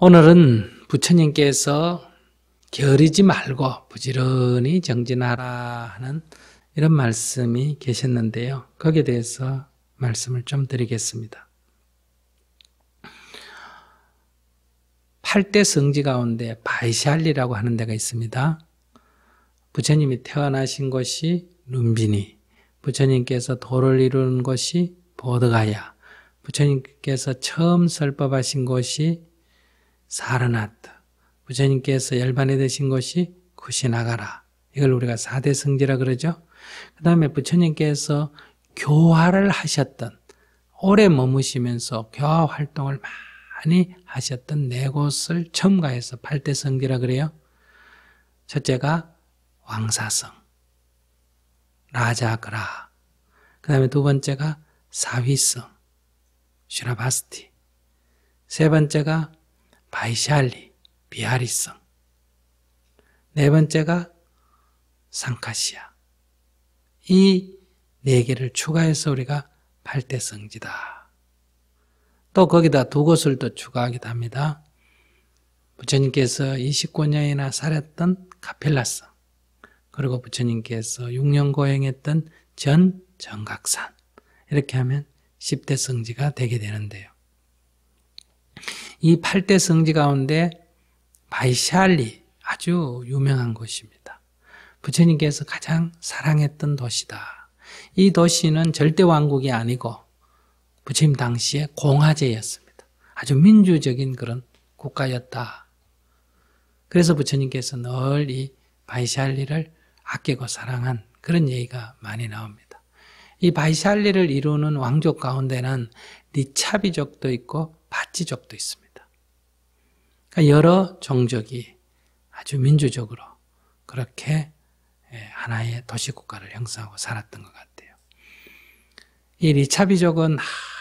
오늘은 부처님께서 게으르지 말고 부지런히 정진하라 하는 이런 말씀이 계셨는데요. 거기에 대해서 말씀을 좀 드리겠습니다. 8대 성지 가운데 바이샬리라고 하는 데가 있습니다. 부처님이 태어나신 곳이 룸비니, 부처님께서 도를 이루는 곳이 보드가야, 부처님께서 처음 설법하신 곳이 사르나트, 부처님께서 열반이 되신 곳이 쿠시나가라. 이걸 우리가 4대 성지라 그러죠. 그 다음에 부처님께서 교화를 하셨던, 오래 머무시면서 교화 활동을 많이 하셨던 4곳을 첨가해서 8대 성지라 그래요. 첫째가 왕사성, 라자그라. 그 다음에 두 번째가 사위성, 슈라바스티. 세 번째가 바이샬리, 비하리성. 네 번째가 상카시아. 이 4개를 추가해서 우리가 8대 성지다. 또 거기다 2곳을 또 추가하기도 합니다. 부처님께서 29년이나 살았던 카필라성, 그리고 부처님께서 6년 고행했던 정각산. 이렇게 하면 10대 성지가 되게 되는데요. 이 8대 성지 가운데 바이샬리, 아주 유명한 곳입니다. 부처님께서 가장 사랑했던 도시다. 이 도시는 절대 왕국이 아니고 부처님 당시에 공화제였습니다. 아주 민주적인 그런 국가였다. 그래서 부처님께서 늘 이 바이샬리를 아끼고 사랑한 그런 얘기가 많이 나옵니다. 이 바이샬리를 이루는 왕족 가운데는 리차비족도 있고 바찌족도 있습니다. 그러니까 여러 종족이 아주 민주적으로 그렇게 하나의 도시국가를 형성하고 살았던 것 같아요. 이 리차비족은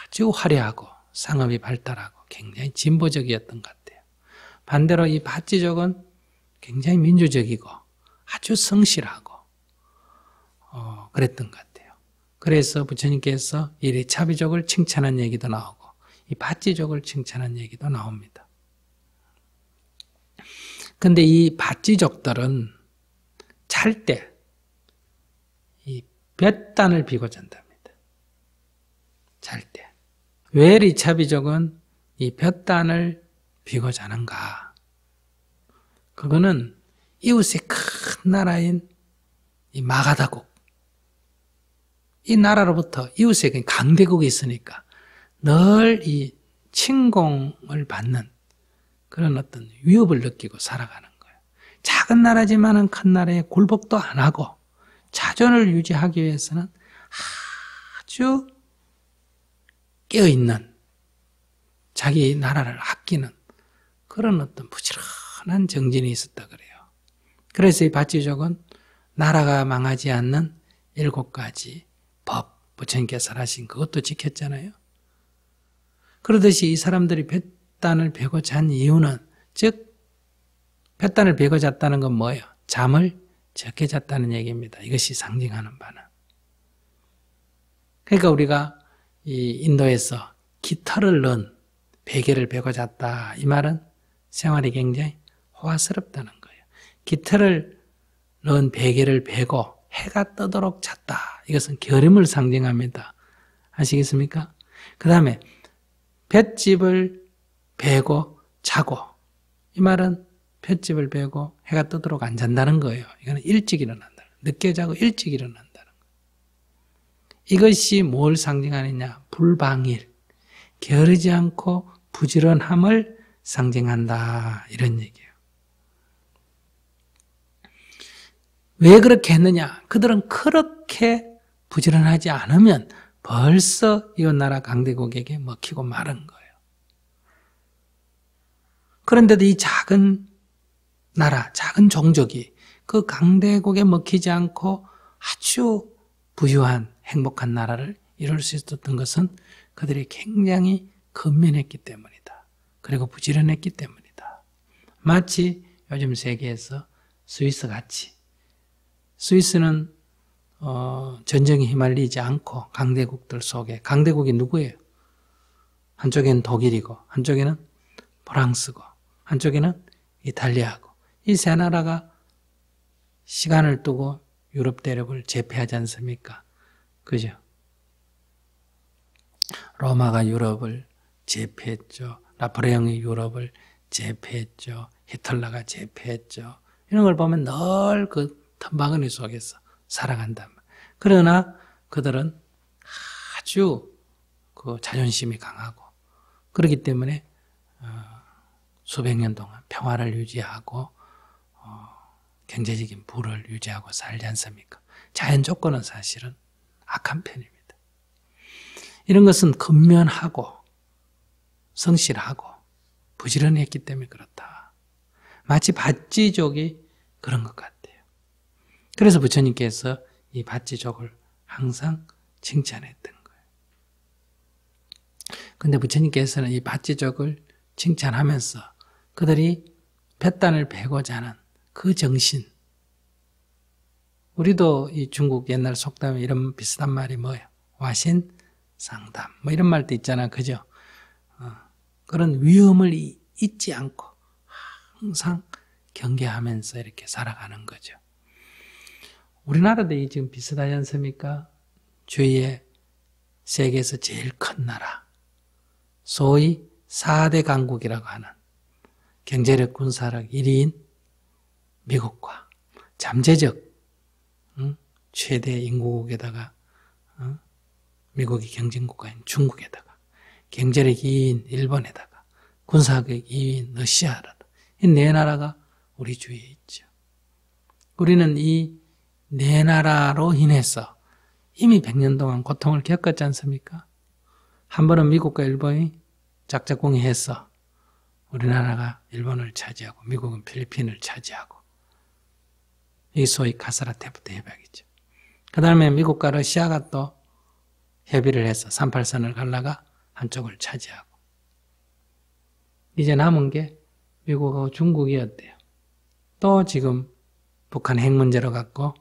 아주 화려하고 상업이 발달하고 굉장히 진보적이었던 것 같아요. 반대로 이 바찌족은 굉장히 민주적이고 아주 성실하고 그랬던 것 같아요. 그래서 부처님께서 이 리차비족을 칭찬한 얘기도 나오고 이 바찌족을 칭찬한 얘기도 나옵니다. 근데 이 바찌족들은 잘 때 이 볕단을 비고 잔답니다. 잘 때. 왜 리차비족은 이 볕단을 비고 자는가? 그거는 이웃의 큰 나라인 이 마가다국, 이 나라로부터 이웃의 강대국이 있으니까 늘 이 침공을 받는 그런 어떤 위협을 느끼고 살아가는 거예요. 작은 나라지만은 큰 나라에 굴복도 안 하고 자존을 유지하기 위해서는 아주 깨어있는, 자기 나라를 아끼는 그런 어떤 부지런한 정진이 있었다 그래요. 그래서 이 바찌족은 나라가 망하지 않는 7가지 법, 부처님께서 하신 그것도 지켰잖아요. 그러듯이 이 사람들이 볕단을 베고 잔 이유는, 즉 볕단을 베고 잤다는 건 뭐예요? 잠을 적게 잤다는 얘기입니다. 이것이 상징하는 바는. 그러니까 우리가 이 인도에서 깃털을 넣은 베개를 베고 잤다, 이 말은 생활이 굉장히 호화스럽다는 거예요. 깃털을 넣은 베개를 베고 해가 뜨도록 잤다. 이것은 게으름을 상징합니다. 아시겠습니까? 그 다음에 볏짚을 베고 자고, 이 말은 볏짚을 베고 해가 뜨도록 안 잔다는 거예요. 이거는 일찍 일어난다. 늦게 자고 일찍 일어난다는 거예요. 이것이 뭘 상징하느냐? 불방일, 게으르지 않고 부지런함을 상징한다, 이런 얘기예요. 왜 그렇게 했느냐? 그들은 그렇게 부지런하지 않으면 벌써 이웃나라 강대국에게 먹히고 마른 거예요. 그런데도 이 작은 나라, 작은 종족이 그 강대국에 먹히지 않고 아주 부유한 행복한 나라를 이룰 수 있었던 것은 그들이 굉장히 근면했기 때문이다. 그리고 부지런했기 때문이다. 마치 요즘 세계에서 스위스 같이, 스위스는 전쟁에 휘말리지 않고 강대국들 속에, 강대국이 누구예요? 한쪽에는 독일이고 한쪽에는 프랑스고 한쪽에는 이탈리아하고. 이 세 나라가 시간을 두고 유럽 대륙을 제패하지 않습니까? 그죠? 로마가 유럽을 제패했죠. 나폴레옹이 유럽을 제패했죠. 히틀러가 제패했죠. 이런 걸 보면 늘 그 틈바구니 속에서 살아간단 말이에요. 그러나 그들은 아주 그 자존심이 강하고 그렇기 때문에 수백 년 동안 평화를 유지하고 경제적인 부를 유지하고 살지 않습니까? 자연 조건은 사실은 악한 편입니다. 이런 것은 근면하고 성실하고 부지런히 했기 때문에 그렇다. 마치 밭지족이 그런 것 같아요. 그래서 부처님께서 이 밭지족을 항상 칭찬했던 거예요. 그런데 부처님께서는 이 밭지족을 칭찬하면서 그들이 뱃단을 베고자 하는 그 정신, 우리도 이 중국 옛날 속담에 이런 비슷한 말이 뭐예요? 와신, 상담 뭐 이런 말도 있잖아. 그죠? 그런 위험을 잊지 않고 항상 경계하면서 이렇게 살아가는 거죠. 우리나라도 지금 비슷하지 않습니까? 주위에 세계에서 제일 큰 나라, 소위 4대 강국이라고 하는 경제력, 군사력 1위인 미국과 잠재적 최대 인구국에다가 미국이 경쟁국가인 중국에다가 경제력 2위인 일본에다가 군사력 2위인 러시아라도 이 네 나라가 우리 주위에 있죠. 우리는 이 네 나라로 인해서 이미 100년 동안 고통을 겪었지 않습니까? 한 번은 미국과 일본이 짝짝꿍이해서 우리나라가 일본을 차지하고 미국은 필리핀을 차지하고 이 소위 카사라테프트 협약이죠. 그 다음에 미국과 러시아가 또 협의를 해서 38선을 갈라가 한쪽을 차지하고 이제 남은 게 미국하고 중국이었대요. 또 지금 북한 핵 문제로 갖고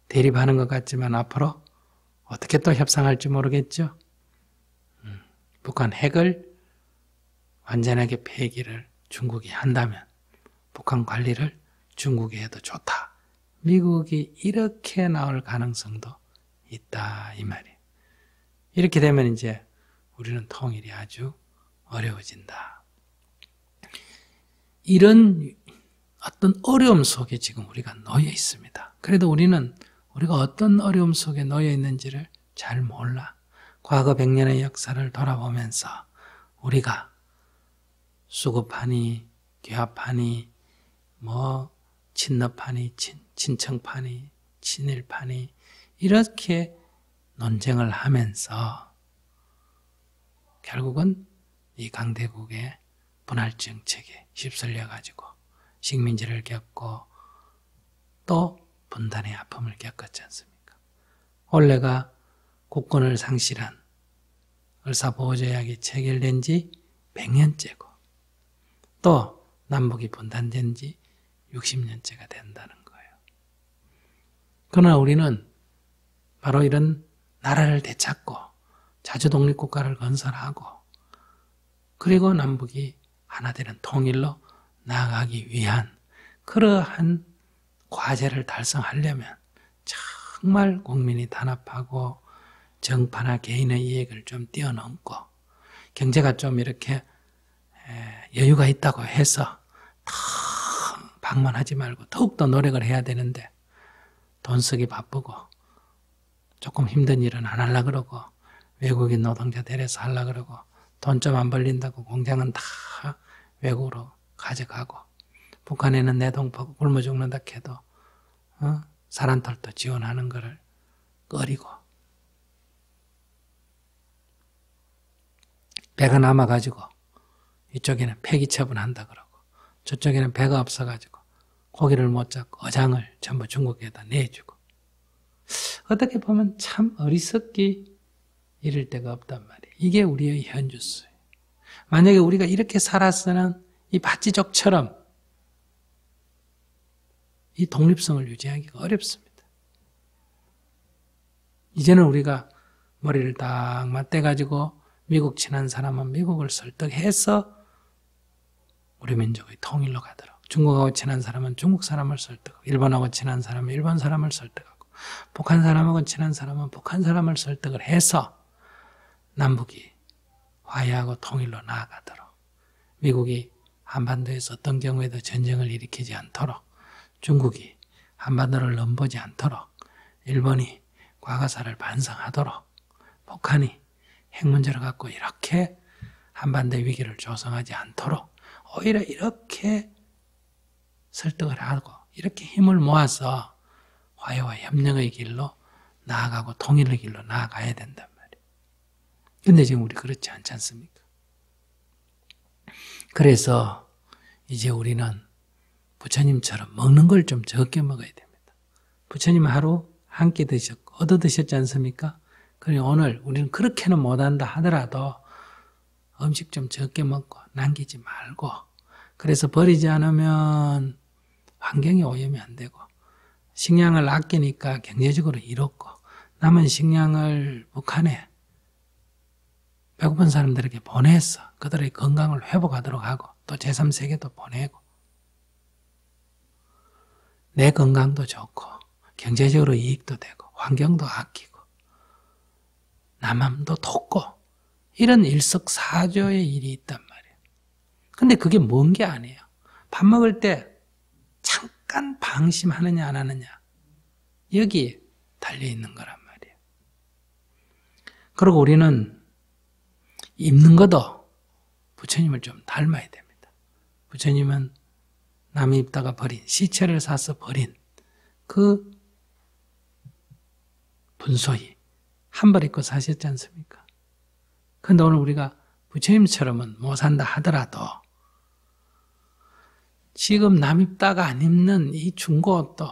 대립하는 것 같지만 앞으로 어떻게 또 협상할지 모르겠죠. 북한 핵을 완전하게 폐기를 중국이 한다면 북한 관리를 중국이 해도 좋다. 미국이 이렇게 나올 가능성도 있다 이 말이에요. 이렇게 되면 이제 우리는 통일이 아주 어려워진다. 이런 어떤 어려움 속에 지금 우리가 놓여 있습니다. 그래도 우리는 우리가 어떤 어려움 속에 놓여 있는지를 잘 몰라. 과거 100년의 역사를 돌아보면서 우리가 수급하니, 교합하니, 친너파니, 친청파니, 친일파니 이렇게 논쟁을 하면서 결국은 이 강대국의 분할 정책에 휩쓸려 가지고 식민지를 겪고 또 분단의 아픔을 겪었지 않습니까? 원래가 국권을 상실한 을사보호조약이 체결된 지 100년째고 또 남북이 분단된 지 60년째가 된다는 거예요. 그러나 우리는 바로 이런 나라를 되찾고 자주 독립국가를 건설하고 그리고 남북이 하나 되는 통일로 나아가기 위한 그러한 과제를 달성하려면 정말 국민이 단합하고 정파나 개인의 이익을 좀 뛰어넘고 경제가 좀 이렇게 여유가 있다고 해서 더 방만하지 말고 더욱더 노력을 해야 되는데 돈 쓰기 바쁘고 조금 힘든 일은 안 하려고 그러고 외국인 노동자 데려서 하려고 그러고 돈 좀 안 벌린다고 공장은 다 외국으로 가져가고 북한에는 내동포고 굶어 죽는다 해도 사란톨도 지원하는 거를 꺼리고 배가 남아가지고 이쪽에는 폐기 처분한다 그러고 저쪽에는 배가 없어가지고 고기를 못 잡고 어장을 전부 중국에다 내주고 어떻게 보면 참 어리석기 이를 데가 없단 말이에요. 이게 우리의 현주소예요. 만약에 우리가 이렇게 살았으면 이 밭지족처럼 이 독립성을 유지하기가 어렵습니다. 이제는 우리가 머리를 딱 맞대가지고 미국 친한 사람은 미국을 설득해서 우리 민족의 통일로 가도록. 중국하고 친한 사람은 중국 사람을 설득하고, 일본하고 친한 사람은 일본 사람을 설득하고, 북한 사람하고 친한 사람은 북한 사람을 설득을 해서 남북이 화해하고 통일로 나아가도록, 미국이 한반도에서 어떤 경우에도 전쟁을 일으키지 않도록, 중국이 한반도를 넘보지 않도록, 일본이 과거사를 반성하도록, 북한이 핵 문제를 갖고 이렇게 한반도의 위기를 조성하지 않도록 오히려 이렇게 설득을 하고 이렇게 힘을 모아서 화해와 협력의 길로 나아가고 통일의 길로 나아가야 된단 말이에요. 근데 지금 우리 그렇지 않지 않습니까? 그래서 이제 우리는 부처님처럼 먹는 걸 좀 적게 먹어야 됩니다. 부처님 하루 한 끼 드셨고 얻어 드셨지 않습니까? 그래 오늘 우리는 그렇게는 못한다 하더라도 음식 좀 적게 먹고 남기지 말고, 그래서 버리지 않으면 환경이 오염이 안 되고 식량을 아끼니까 경제적으로 이롭고, 남은 식량을 북한에 배고픈 사람들에게 보내서 그들의 건강을 회복하도록 하고 또 제3세계도 보내고 내 건강도 좋고 경제적으로 이익도 되고 환경도 아끼고 남함도 돕고 이런 일석사조의 일이 있단 말이에요. 근데 그게 먼 게 아니에요. 밥 먹을 때 잠깐 방심하느냐 안 하느냐 여기에 달려있는 거란 말이에요. 그리고 우리는 입는 것도 부처님을 좀 닮아야 됩니다. 부처님은 남이 입다가 버린, 시체를 사서 버린 그 분소히 한 벌 입고 사셨지 않습니까? 그런데 오늘 우리가 부처님처럼은 못 산다 하더라도 지금 남 입다가 안 입는 이 중고 옷도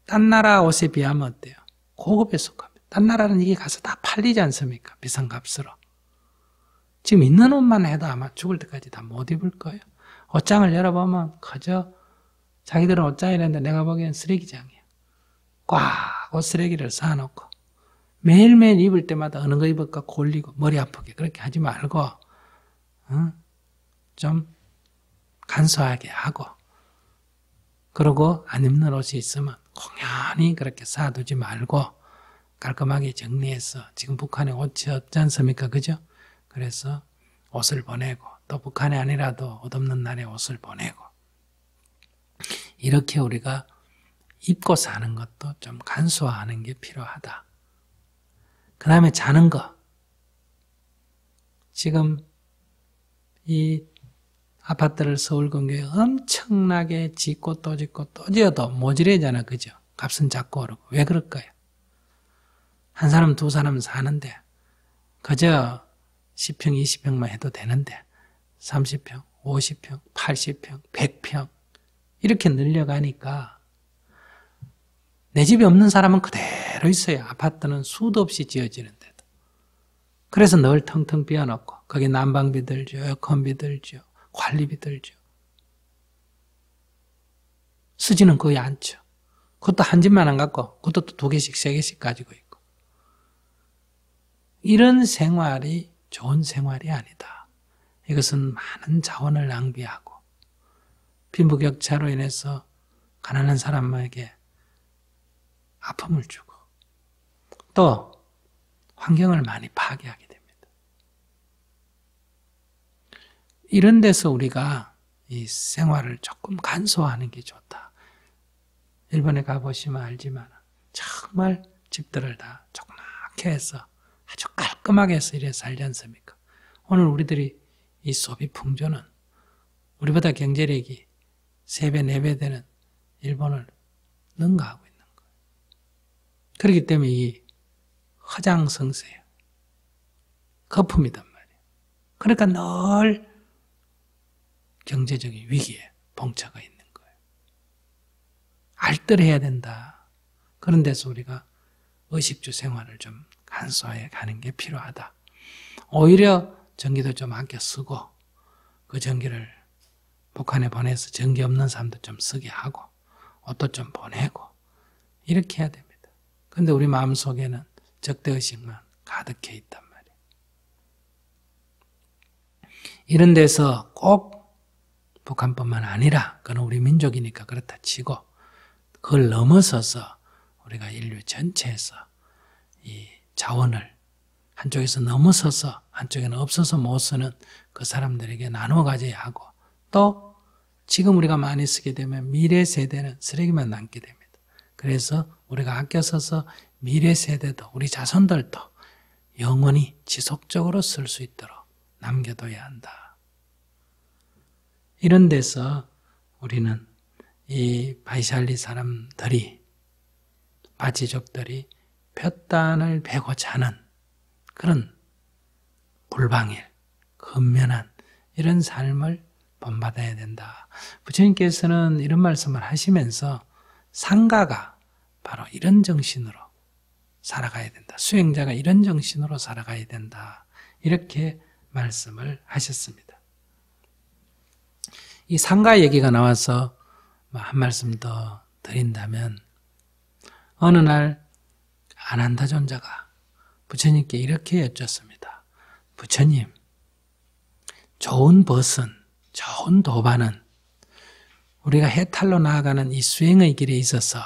딴 나라 옷에 비하면 어때요? 고급에 속합니다. 딴 나라는 이게 가서 다 팔리지 않습니까? 비싼 값으로. 지금 있는 옷만 해도 아마 죽을 때까지 다 못 입을 거예요. 옷장을 열어보면 그저 자기들은 옷장이라는데 내가 보기엔 쓰레기장이야. 꽉 옷 쓰레기를 쌓아놓고 매일매일 입을 때마다 어느 거 입을까 골리고 머리 아프게 그렇게 하지 말고 좀 간소하게 하고, 그리고 안 입는 옷이 있으면 공연히 그렇게 쌓아두지 말고 깔끔하게 정리해서, 지금 북한에 옷이 없지 않습니까? 그죠? 그래서 옷을 보내고 또 북한이 아니라도 옷 없는 날에 옷을 보내고 이렇게 우리가 입고 사는 것도 좀 간소화하는 게 필요하다. 그 다음에 자는 거. 지금 이 아파트를 서울 근교에 엄청나게 짓고 또 짓고 또 지어도 모질해잖아. 그죠? 값은 자꾸 오르고. 왜 그럴까요? 한 사람 두 사람 사는데 그저 10평 20평만 해도 되는데 30평 50평 80평 100평 이렇게 늘려가니까 내 집이 없는 사람은 그대로 있어요. 아파트는 수도 없이 지어지는데도. 그래서 늘 텅텅 비워놓고 거기 난방비 들죠, 에어컨비 들죠, 관리비 들죠. 쓰지는 거의 않죠. 그것도 한 집만 안 갖고 그것도 또 2개씩 3개씩 가지고 있고. 이런 생활이 좋은 생활이 아니다. 이것은 많은 자원을 낭비하고 빈부격차로 인해서 가난한 사람에게 아픔을 주고 또 환경을 많이 파괴하게 됩니다. 이런 데서 우리가 이 생활을 조금 간소화하는 게 좋다. 일본에 가보시면 알지만 정말 집들을 다 조그맣게 해서 아주 깔끔하게 해서 이래 살지 않습니까? 오늘 우리들이 이 소비 풍조는 우리보다 경제력이 3배, 4배 되는 일본을 능가하고 있는 거예요. 그렇기 때문에 이 허장성세예요. 거품이단 말이에요. 그러니까 늘 경제적인 위기에 봉착해 있는 거예요. 알뜰해야 된다. 그런 데서 우리가 의식주 생활을 좀 간소하게 가는 게 필요하다. 오히려 전기도 좀 아껴 쓰고 그 전기를 북한에 보내서 전기 없는 사람도 좀 쓰게 하고 옷도 좀 보내고 이렇게 해야 됩니다. 그런데 우리 마음속에는 적대의식만 가득해 있단 말이에요. 이런 데서 꼭 북한뿐만 아니라 그건 우리 민족이니까 그렇다 치고 그걸 넘어서서 우리가 인류 전체에서 이 자원을 한쪽에서 넘어서서 한쪽에는 없어서 못 쓰는 그 사람들에게 나눠 가져야 하고 또 지금 우리가 많이 쓰게 되면 미래 세대는 쓰레기만 남게 됩니다. 그래서 우리가 아껴 써서 미래 세대도 우리 자손들도 영원히 지속적으로 쓸 수 있도록 남겨둬야 한다. 이런 데서 우리는 이 바이샬리 사람들이 바치족들이 볕단을 베고자 하는 그런 불방일, 근면한 이런 삶을 본받아야 된다. 부처님께서는 이런 말씀을 하시면서 상가가 바로 이런 정신으로 살아가야 된다. 수행자가 이런 정신으로 살아가야 된다. 이렇게 말씀을 하셨습니다. 이 상가 얘기가 나와서 한 말씀 더 드린다면 어느 날 아난다 존자가 부처님께 이렇게 여쭙습니다. 부처님, 좋은 벗은, 좋은 도반은 우리가 해탈로 나아가는 이 수행의 길에 있어서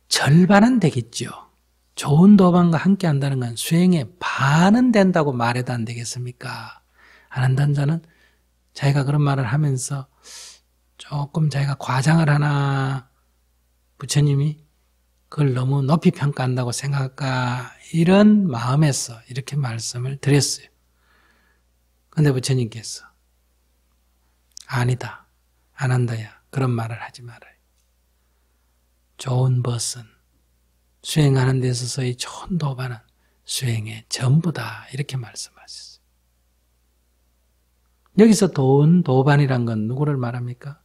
절반은 되겠죠. 좋은 도반과 함께 한다는 건 수행의 반은 된다고 말해도 안 되겠습니까? 아난다 존자는 자기가 그런 말을 하면서 조금 자기가 과장을 하나 부처님이 그걸 너무 높이 평가한다고 생각할까 이런 마음에서 이렇게 말씀을 드렸어요. 그런데 부처님께서 아니다. 아난다야. 그런 말을 하지 말아요. 좋은 벗은 수행하는 데 있어서의 좋은 도반은 수행의 전부다. 이렇게 말씀하셨어요. 여기서 좋은 도반이란 건 누구를 말합니까?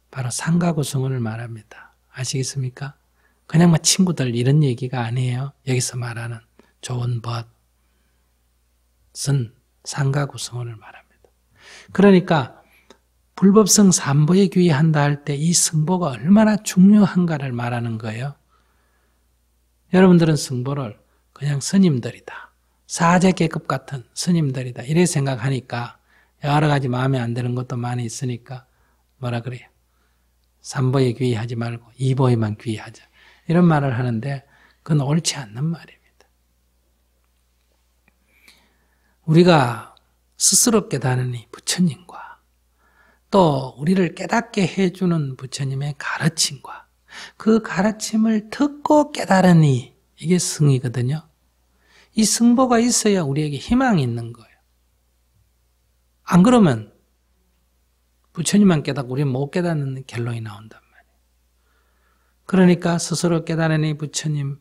바로 상가구승을 말합니다. 아시겠습니까? 그냥 뭐 친구들 이런 얘기가 아니에요. 여기서 말하는 좋은 벗은 상가구승을 말합니다. 그러니까 불법성 삼보에 귀의한다 할 때 이 승보가 얼마나 중요한가를 말하는 거예요. 여러분들은 승보를 그냥 스님들이다. 사제계급 같은 스님들이다. 이래 생각하니까 여러 가지 마음에 안 드는 것도 많이 있으니까 뭐라 그래요? 삼보에 귀의하지 말고 이보에만 귀의하자. 이런 말을 하는데 그건 옳지 않는 말입니다. 우리가 스스로 깨달으니 부처님과 또 우리를 깨닫게 해주는 부처님의 가르침과 그 가르침을 듣고 깨달으니 이게 승이거든요. 이 승보가 있어야 우리에게 희망이 있는 거예요. 안 그러면 부처님만 깨닫고 우리는 못 깨닫는 결론이 나온단 말이에요. 그러니까 스스로 깨달으니 부처님,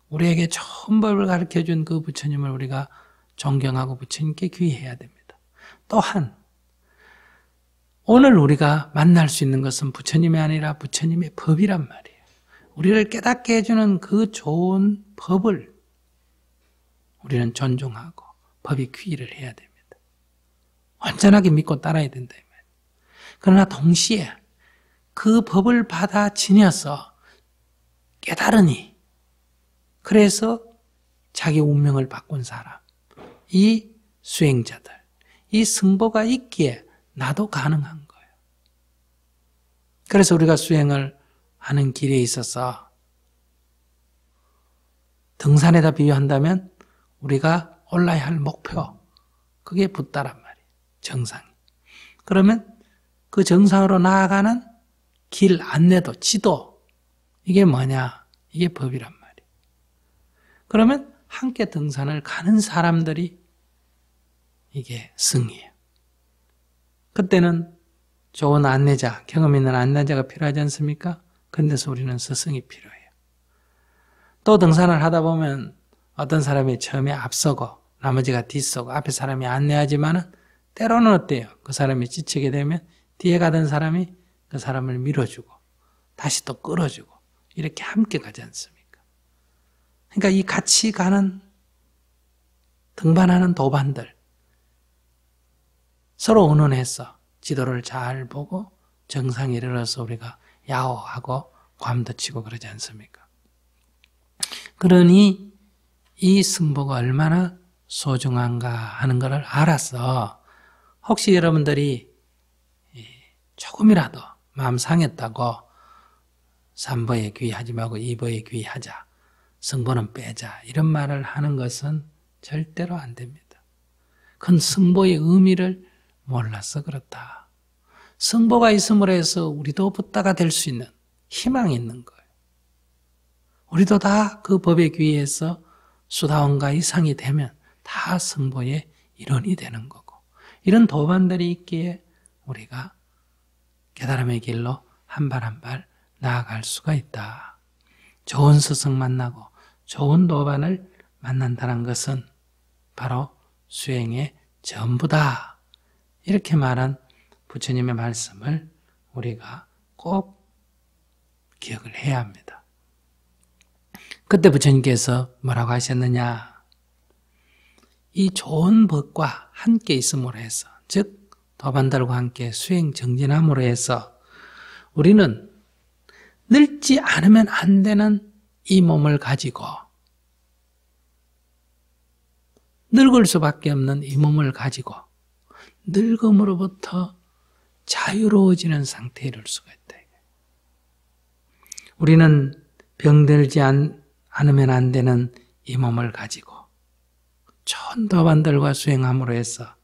우리에게 좋은 법을 가르쳐준 그 부처님을 우리가 존경하고 부처님께 귀의해야 됩니다. 또한 오늘 우리가 만날 수 있는 것은 부처님이 아니라 부처님의 법이란 말이에요. 우리를 깨닫게 해주는 그 좋은 법을 우리는 존중하고 법이 귀의를 해야 됩니다. 완전하게 믿고 따라야 된다. 그러나 동시에 그 법을 받아 지녀서 깨달으니 그래서 자기 운명을 바꾼 사람, 이 수행자들, 이 승보가 있기에 나도 가능한 거예요. 그래서 우리가 수행을 하는 길에 있어서 등산에다 비유한다면 우리가 올라야 할 목표, 그게 붓다란 말이에요. 정상이. 그러면 그 정상으로 나아가는 길 안내도, 지도, 이게 뭐냐? 이게 법이란 말이에요. 그러면 함께 등산을 가는 사람들이 이게 승이에요. 그때는 좋은 안내자, 경험 있는 안내자가 필요하지 않습니까? 그런데서 우리는 스승이 필요해요. 또 등산을 하다 보면 어떤 사람이 처음에 앞서고 나머지가 뒤서고 앞에 사람이 안내하지만은 때로는 어때요? 그 사람이 지치게 되면 뒤에 가던 사람이 그 사람을 밀어주고 다시 또 끌어주고 이렇게 함께 가지 않습니까? 그러니까 이 같이 가는 등반하는 도반들 서로 의논해서 지도를 잘 보고 정상에 이르러서 우리가 야호하고 괌도 치고 그러지 않습니까? 그러니 이 승보가 얼마나 소중한가 하는 것을 알아서 혹시 여러분들이 조금이라도 마음 상했다고 3버에 귀의하지 말고 2버에 귀의하자. 성보는 빼자. 이런 말을 하는 것은 절대로 안 됩니다. 그건 성보의 의미를 몰라서 그렇다. 성보가 있음으로 해서 우리도 붓다가 될 수 있는 희망이 있는 거예요. 우리도 다 그 법에 귀의해서 수다원가 이상이 되면 다 성보의 일원이 되는 거고, 이런 도반들이 있기에 우리가 깨달음의 길로 한 발 한 발 나아갈 수가 있다. 좋은 스승 만나고 좋은 도반을 만난다는 것은 바로 수행의 전부다. 이렇게 말한 부처님의 말씀을 우리가 꼭 기억을 해야 합니다. 그때 부처님께서 뭐라고 하셨느냐? 이 좋은 법과 함께 있음으로 해서, 즉 도반들과 함께 수행 정진함으로 해서 우리는 늙지 않으면 안 되는 이 몸을 가지고, 늙을 수밖에 없는 이 몸을 가지고 늙음으로부터 자유로워지는 상태에 이를 수가 있다. 우리는 병들지 않으면 안 되는 이 몸을 가지고 좋은 도반들과 수행함으로 해서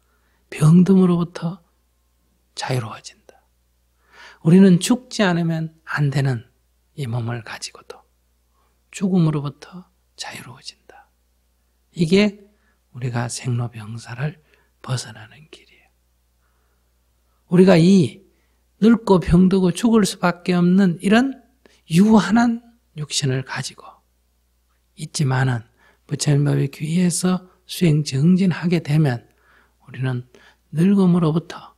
병듦으로부터 자유로워진다. 우리는 죽지 않으면 안 되는 이 몸을 가지고도 죽음으로부터 자유로워진다. 이게 우리가 생로병사를 벗어나는 길이에요. 우리가 이 늙고 병들고 죽을 수밖에 없는 이런 유한한 육신을 가지고 있지만은 부처님법에 귀의해서 수행 정진하게 되면 우리는 늙음으로부터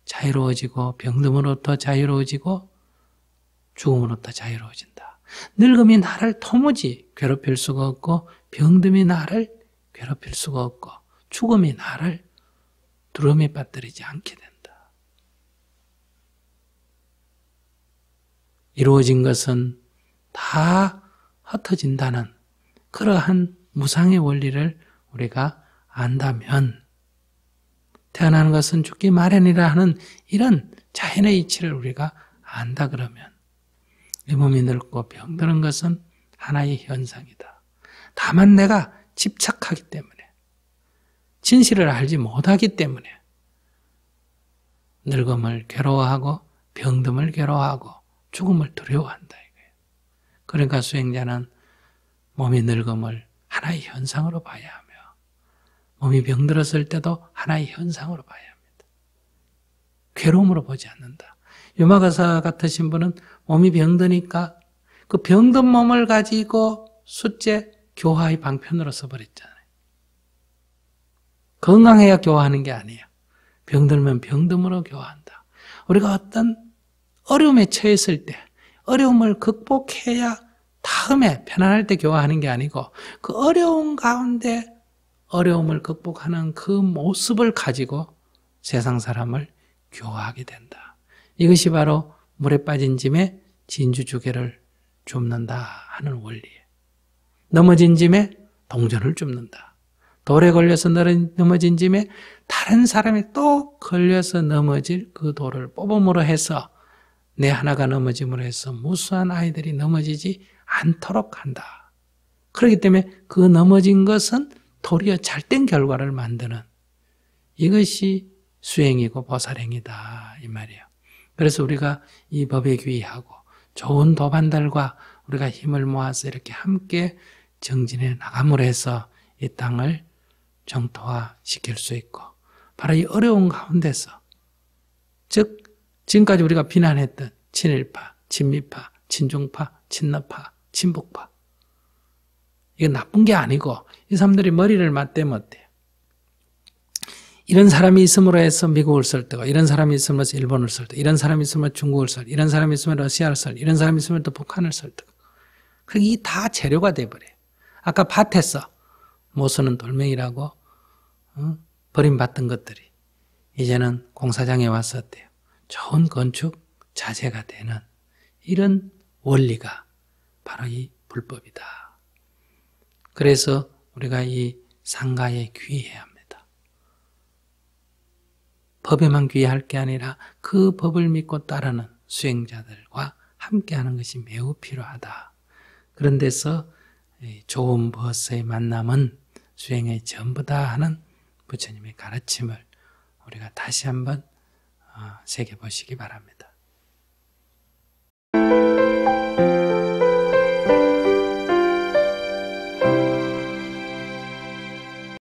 자유로워지고 병듦으로부터 자유로워지고 죽음으로부터 자유로워진다. 늙음이 나를 도무지 괴롭힐 수가 없고, 병듦이 나를 괴롭힐 수가 없고, 죽음이 나를 두려움에 빠뜨리지 않게 된다. 이루어진 것은 다 흩어진다는 그러한 무상의 원리를 우리가 안다면, 태어나는 것은 죽기 마련이라 하는 이런 자연의 이치를 우리가 안다 그러면 이 몸이 늙고 병드는 것은 하나의 현상이다. 다만 내가 집착하기 때문에, 진실을 알지 못하기 때문에 늙음을 괴로워하고 병듦을 괴로워하고 죽음을 두려워한다 이거예요. 그러니까 수행자는 몸이 늙음을 하나의 현상으로 봐야 하며, 몸이 병들었을 때도 하나의 현상으로 봐야 합니다. 괴로움으로 보지 않는다. 유마가사 같으신 분은 몸이 병드니까 그 병든 몸을 가지고 숫제 교화의 방편으로 써버렸잖아요. 건강해야 교화하는 게 아니에요. 병들면 병듦으로 교화한다. 우리가 어떤 어려움에 처했을 때 어려움을 극복해야 다음에 편안할 때 교화하는 게 아니고, 그 어려운 가운데 어려움을 극복하는 그 모습을 가지고 세상 사람을 교화하게 된다. 이것이 바로 물에 빠진 짐에 진주주개를 줍는다 하는 원리예요. 넘어진 짐에 동전을 줍는다. 돌에 걸려서 넘어진 짐에 다른 사람이 또 걸려서 넘어질 그 돌을 뽑음으로 해서 내 하나가 넘어짐으로 해서 무수한 아이들이 넘어지지 않도록 한다. 그렇기 때문에 그 넘어진 것은 도리어 잘된 결과를 만드는, 이것이 수행이고 보살행이다 이 말이에요. 그래서 우리가 이 법에 귀의하고 좋은 도반들과 우리가 힘을 모아서 이렇게 함께 정진해 나감으로 해서 이 땅을 정토화시킬 수 있고, 바로 이 어려운 가운데서, 즉 지금까지 우리가 비난했던 친일파, 친미파, 친중파, 친러파, 친북파, 이게 나쁜 게 아니고 이 사람들이 머리를 맞대면 어때요? 이런 사람이 있음으로 해서 미국을 설득하고, 이런 사람이 있으면 일본을 설득하고, 이런 사람이 있으면 중국을 설득하고, 이런 사람이 있으면 러시아를 설득하고, 이런 사람이 있으면 또 북한을 설득하고, 그게 다 재료가 돼버려요. 아까 밭에서 모서는 돌멩이라고 버림받던 것들이 이제는 공사장에 와서 어때요? 좋은 건축 자재가 되는 이런 원리가 바로 이 불법이다. 그래서 우리가 이 상가에 귀의해야 합니다. 법에만 귀의할 게 아니라 그 법을 믿고 따르는 수행자들과 함께하는 것이 매우 필요하다. 그런 데서 좋은 버스의 만남은 수행의 전부다 하는 부처님의 가르침을 우리가 다시 한번 새겨보시기 바랍니다.